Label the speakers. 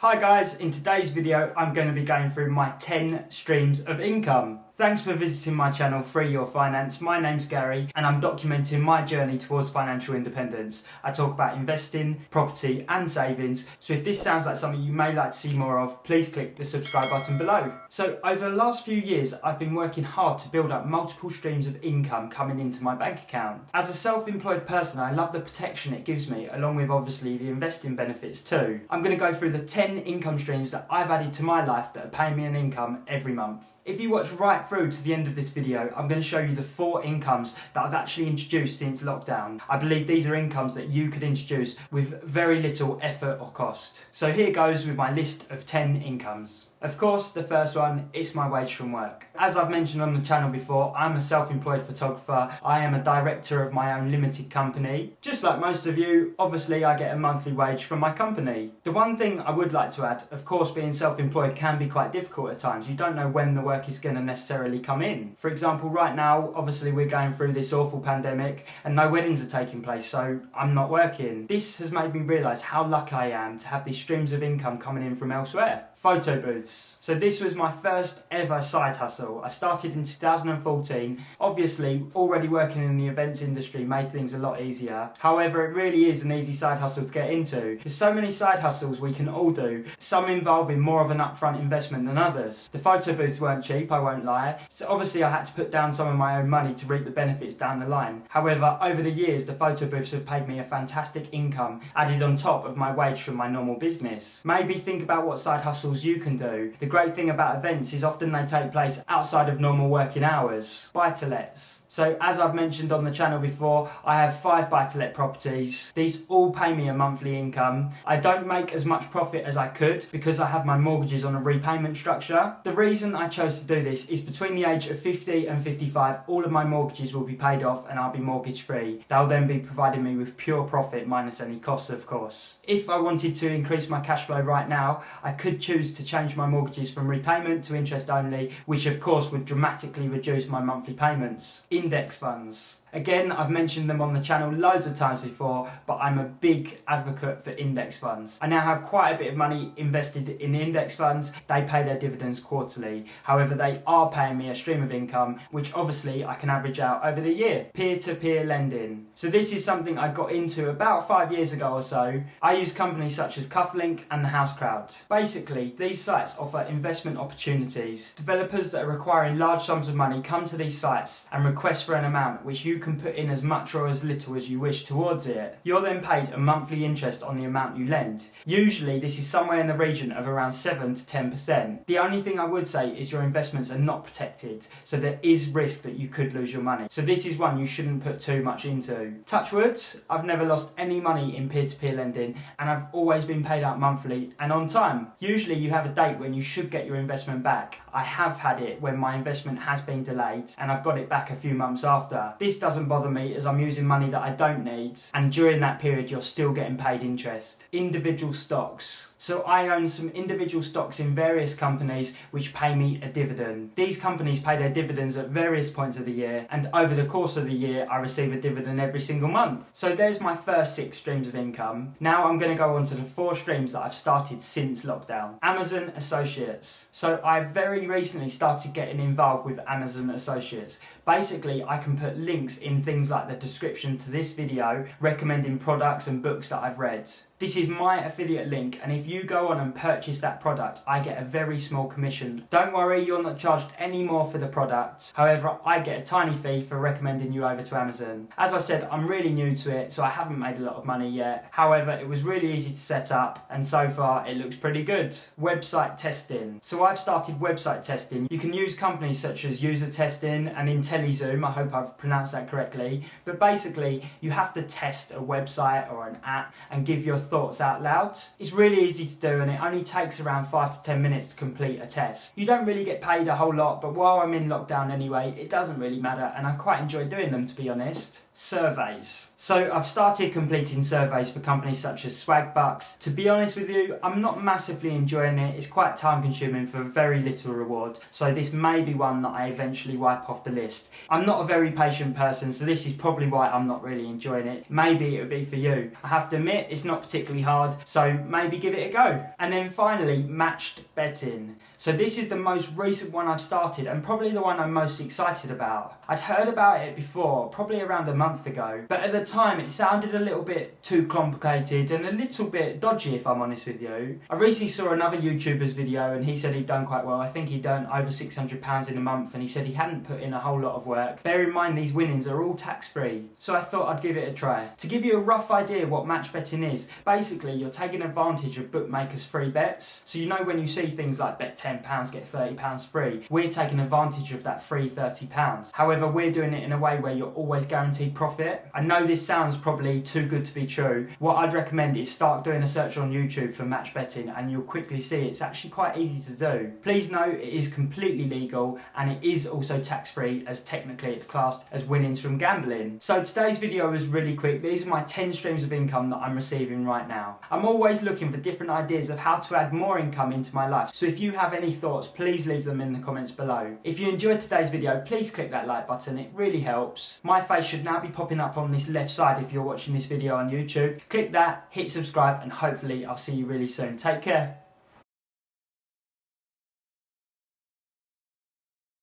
Speaker 1: Hi guys, in today's video I'm going to be going through my 10 streams of income. Thanks for visiting my channel Free Your Finance. My name's Gary and I'm documenting my journey towards financial independence. I talk about investing, property and savings, so if this sounds like something you may like to see more of, please click the subscribe button below. So over the last few years I've been working hard to build up multiple streams of income coming into my bank account. As a self-employed person I love the protection it gives me, along with obviously the investing benefits too. I'm going to go through the 10 income streams that I've added to my life that are paying me an income every month. If you watch right through to the end of this video, I'm going to show you the 4 incomes that I've actually introduced since lockdown. I believe these are incomes that you could introduce with very little effort or cost. So here goes with my list of 10 incomes. Of course, the first one is my wage from work. As I've mentioned on the channel before, I'm a self-employed photographer. I am a director of my own limited company. Just like most of you, obviously I get a monthly wage from my company. The one thing I would like to add, of course being self-employed can be quite difficult at times. You don't know when the work is going to necessarily come in. For example, right now, obviously we're going through this awful pandemic and no weddings are taking place, so I'm not working. This has made me realise how lucky I am to have these streams of income coming in from elsewhere. Photo booths. So this was my first ever side hustle. I started in 2014. Obviously, already working in the events industry made things a lot easier. However, it really is an easy side hustle to get into. There's so many side hustles we can all do, some involving more of an upfront investment than others. The photo booths weren't cheap, I won't lie. So obviously I had to put down some of my own money to reap the benefits down the line. However, over the years, the photo booths have paid me a fantastic income added on top of my wage from my normal business. Maybe think about what side hustles you can do. The great thing about events is often they take place outside of normal working hours. Buy-to-lets. So as I've mentioned on the channel before, I have 5 buy-to-let properties. These all pay me a monthly income. I don't make as much profit as I could because I have my mortgages on a repayment structure. The reason I chose to do this is between the age of 50 and 55, all of my mortgages will be paid off and I'll be mortgage free. They'll then be providing me with pure profit minus any costs, of course. If I wanted to increase my cash flow right now, I could choose to change my mortgages from repayment to interest only, which of course would dramatically reduce my monthly payments. Index funds. Again, I've mentioned them on the channel loads of times before, but I'm a big advocate for index funds. I now have quite a bit of money invested in index funds. They pay their dividends quarterly. However, they are paying me a stream of income, which obviously I can average out over the year. Peer-to-peer lending. So this is something I got into about 5 years ago or so. I use companies such as Cufflink and the House Crowd. Basically, these sites offer investment opportunities. Developers that are requiring large sums of money come to these sites and request for an amount which you can put in as much or as little as you wish towards it. You're then paid a monthly interest on the amount you lend. Usually this is somewhere in the region of around 7 to 10%. The only thing I would say is your investments are not protected, so there is risk that you could lose your money. So this is one you shouldn't put too much into. Touch wood, I've never lost any money in peer-to-peer lending and I've always been paid out monthly and on time. Usually you have a date when you should get your investment back. I have had it when my investment has been delayed and I've got it back a few months after. This doesn't bother me as I'm using money that I don't need, and during that period you're still getting paid interest. Individual stocks. So I own some individual stocks in various companies which pay me a dividend. These companies pay their dividends at various points of the year, and over the course of the year I receive a dividend every single month. So there's my first 6 streams of income. Now I'm going to go on to the 4 streams that I've started since lockdown. Amazon Associates. So I've very recently started getting involved with Amazon Associates. Basically I can put links in things like the description to this video recommending products and books that I've read. This is my affiliate link, and if you go on and purchase that product, I get a very small commission. Don't worry, you're not charged any more for the product. However, I get a tiny fee for recommending you over to Amazon. As I said, I'm really new to it, so I haven't made a lot of money yet. However, it was really easy to set up, and so far it looks pretty good. Website testing. So I've started website testing. You can use companies such as User Testing and IntelliZoom, I hope I've pronounced that correctly. But basically, you have to test a website or an app and give your thoughts out loud. It's really easy to do and it only takes around 5 to 10 minutes to complete a test. You don't really get paid a whole lot, but while I'm in lockdown anyway, it doesn't really matter and I quite enjoy doing them, to be honest. Surveys. So I've started completing surveys for companies such as Swagbucks. To be honest with you, I'm not massively enjoying it. It's quite time consuming for very little reward. So this may be one that I eventually wipe off the list. I'm not a very patient person, so this is probably why I'm not really enjoying it. Maybe it would be for you. I have to admit, it's not particularly particularly hard, so maybe give it a go. And then finally, matched betting. So this is the most recent one I've started and probably the one I'm most excited about. I'd heard about it before, probably around a month ago, but at the time it sounded a little bit too complicated and a little bit dodgy, if I'm honest with you. I recently saw another YouTuber's video and he said he'd done quite well. I think he'd done over £600 in a month, and he said he hadn't put in a whole lot of work. Bear in mind these winnings are all tax-free, so I thought I'd give it a try. To give you a rough idea what match betting is, basically you're taking advantage of bookmakers' free bets. So you know when you see things like bet £10 get £30 free, we're taking advantage of that free £30. However, we're doing it in a way where you're always guaranteed profit. I know this sounds probably too good to be true. What I'd recommend is start doing a search on YouTube for match betting and you'll quickly see it's actually quite easy to do. Please note it is completely legal and it is also tax-free, as technically it's classed as winnings from gambling. So today's video was really quick. These are my 10 streams of income that I'm receiving right now. I'm always looking for different ideas of how to add more income into my life, so if you have any thoughts, please leave them in the comments below. If you enjoyed today's video, please click that like button, it really helps. My face should now be popping up on this left side if you're watching this video on YouTube. Click that, hit subscribe, and hopefully I'll see you really soon. Take care.